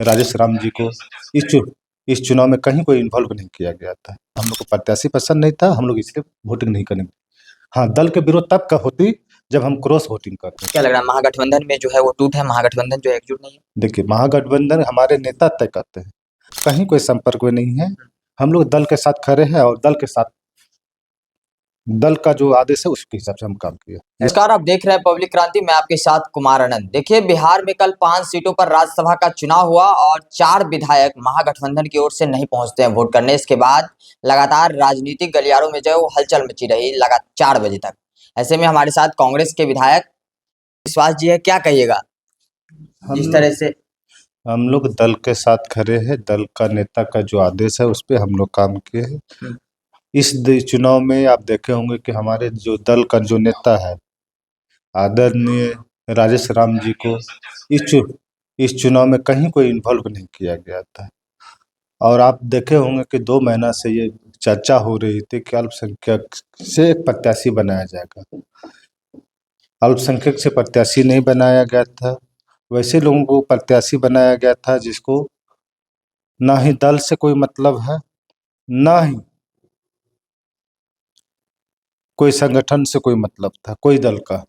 राजेश राम जी को इस चुनाव में कहीं कोई इन्वॉल्व नहीं किया गया था। हम लोग को प्रत्याशी पसंद नहीं था, हम लोग इसलिए वोटिंग नहीं करेंगे। हाँ, दल के विरोध तब का होती जब हम क्रॉस वोटिंग करते। क्या लग रहा है महागठबंधन में जो है वो टूट है, महागठबंधन जो एकजुट नहीं है? देखिए, महागठबंधन हमारे नेता तय करते हैं, कहीं कोई संपर्क में नहीं है। हम लोग दल के साथ खड़े हैं और दल का जो आदेश है उसके हिसाब से हम काम किए। नमस्कार, आप देख रहे हैं पब्लिक क्रांति। मैं आपके साथ कुमार आनंद। देखिए, बिहार में कल 5 सीटों पर राज्यसभा का चुनाव हुआ और 4 विधायक महागठबंधन की ओर से नहीं पहुंचते हैं वोट करने। इसके बाद लगातार राजनीतिक गलियारों में जो है वो हलचल मची रही लगातार 4 बजे तक। ऐसे में हमारे साथ कांग्रेस के विधायक विश्वास जी है, क्या कहिएगा जिस तरह से? हम लोग दल के साथ खड़े हैं, दल का नेता का जो आदेश है उस पर हम लोग काम किए हैं। इस चुनाव में आप देखे होंगे कि हमारे जो दल का जो नेता है आदरणीय राजेश राम जी को इस चुनाव में कहीं कोई इन्वॉल्व नहीं किया गया था। और आप देखे होंगे कि 2 महीना से ये चर्चा हो रही थी कि अल्पसंख्यक से एक प्रत्याशी बनाया जाएगा। अल्पसंख्यक से प्रत्याशी नहीं बनाया गया था, वैसे लोगों को प्रत्याशी बनाया गया था जिसको ना ही दल से कोई मतलब है, ना ही कोई संगठन से कोई मतलब था, कोई दल का।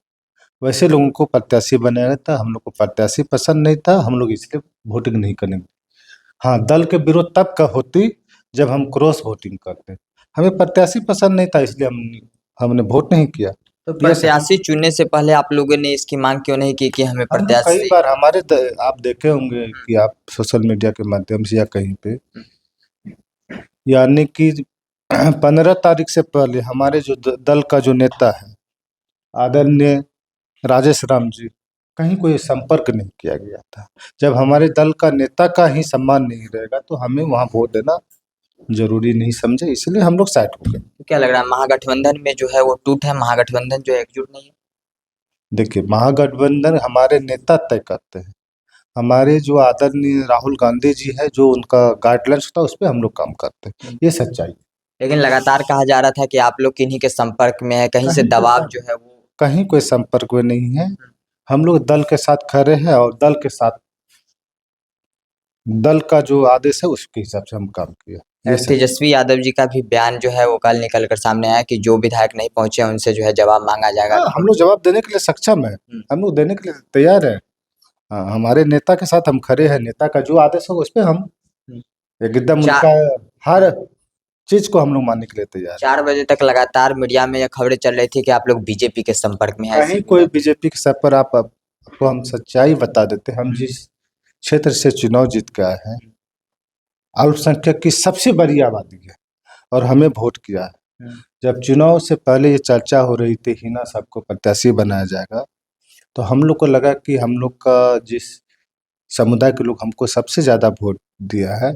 वैसे लोगों को प्रत्याशी बनाया गया था। हम लोग को प्रत्याशी पसंद नहीं था, हम लोग इसलिए वोटिंग नहीं करेंगे। हाँ, दल के विरोध तब का होती जब हम क्रॉस वोटिंग करते। हमें प्रत्याशी पसंद नहीं था, इसलिए हमने वोट नहीं किया। तो प्रत्याशी चुनने से पहले आप लोगों ने इसकी मांग क्यों नहीं की कि हमें कई प्रत्याशी? बार आप देखे होंगे कि आप सोशल मीडिया के माध्यम से या कहीं पे, यानी कि 15 तारीख से पहले हमारे जो दल का जो नेता है आदरणीय राजेश राम जी, कहीं कोई संपर्क नहीं किया गया था। जब हमारे दल का नेता का ही सम्मान नहीं रहेगा तो हमें वहाँ वोट देना जरूरी नहीं समझे, इसलिए हम लोग साइड हो गए। तो क्या लग रहा है महागठबंधन में जो है वो टूट है, महागठबंधन जो एकजुट नहीं है? देखिए, महागठबंधन हमारे नेता तय करते हैं। हमारे जो आदरणीय राहुल गांधी जी है, जो उनका गाइडलाइंस होता है उस पर हम लोग काम करते हैं, ये सच्चाई। लेकिन लगातार कहा जा रहा था कि आप लोग किन्हीं के संपर्क में है, कहीं से दबाव जो है वो? कहीं कोई संपर्क में नहीं है। हम लोग दल के साथ खड़े हैं और दल का जो आदेश है उसके हिसाब से हम काम किए। तेजस्वी यादव जी का भी बयान जो है वो कल निकल कर सामने आया कि जो विधायक नहीं पहुंचे उनसे जो है जवाब मांगा जाएगा। हम लोग जवाब देने के लिए सक्षम है, हम लोग देने के लिए तैयार है। हाँ, हमारे नेता के साथ हम खड़े हैं, नेता का जो आदेश होगा उस पर हम एकदम उनका हर चीज को हम लोग मानने के लिए तैयार है। 4 बजे तक लगातार मीडिया में यह खबरें चल रही थी कि आप लोग बीजेपी के संपर्क में हैं। कहीं कोई बीजेपी के सर पर आपको हम सच्चाई बता देते हैं। हम जिस क्षेत्र से चुनाव जीत के आए हैं, अल्पसंख्यक की सबसे बड़ी आबादी है और हमें वोट किया है। जब चुनाव से पहले ये चर्चा हो रही थी हिना साहब को प्रत्याशी बनाया जाएगा, तो हम लोग को लगा कि हम लोग का जिस समुदाय के लोग हमको सबसे ज्यादा वोट दिया है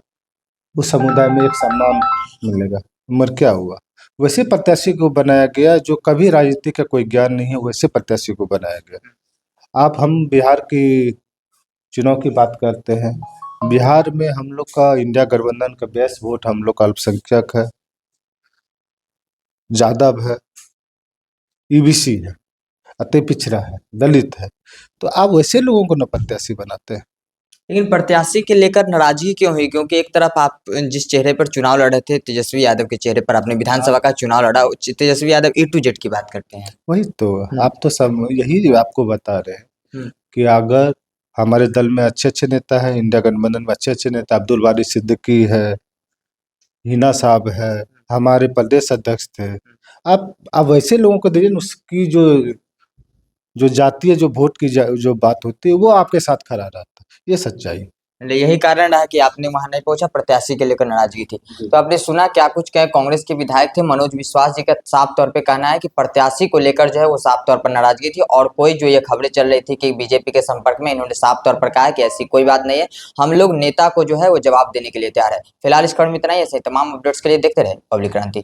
उस समुदाय में एक सम्मान मिलेगा। मगर क्या हुआ, वैसे प्रत्याशी को बनाया गया जो कभी राजनीति का कोई ज्ञान नहीं है, वैसे प्रत्याशी को बनाया गया। हम बिहार की चुनाव की बात करते हैं। बिहार में हम लोग का इंडिया गठबंधन का बेस्ट वोट, हम लोग का अल्पसंख्यक है, यादव है, ईबीसी है, अति पिछड़ा है, दलित है, तो आप वैसे लोगों को न प्रत्याशी बनाते हैं। लेकिन प्रत्याशी के लेकर नाराजगी क्यों हुई? क्योंकि एक तरफ आप जिस चेहरे पर चुनाव लड़े थे, तेजस्वी यादव के चेहरे पर आपने विधानसभा का चुनाव लड़ा। तेजस्वी यादव ए टू जेड की बात करते हैं। वही तो आप तो सब यही आपको बता रहे हैं कि अगर हमारे दल में अच्छे नेता है, इंडिया गठबंधन में अच्छे नेता, अब्दुल बारी सिद्दीकी है, हिना साहब है, हमारे प्रदेश अध्यक्ष थे, आप वैसे लोगों को दीजिए। उसकी जो जातीय जो वोट की जो बात होती है वो आपके साथ खड़ा रहता है, ये सच्चाई। यही कारण रहा कि आपने वहां नहीं पहुंचा, प्रत्याशी के लेकर नाराजगी थी। तो आपने सुना क्या कुछ कहे कांग्रेस के विधायक थे मनोज विश्वास जी का साफ तौर पे कहना है कि प्रत्याशी को लेकर जो है वो साफ तौर पर नाराजगी थी। और कोई जो ये खबरें चल रही थी कि बीजेपी के संपर्क में, इन्होंने साफ तौर पर कहा है कि ऐसी कोई बात नहीं है, हम लोग नेता को जो है वो जवाब देने के लिए तैयार है। फिलहाल इस खबर में इतना ही। ऐसे तमाम अपडेट्स के लिए देखते रहे पब्लिक क्रांति।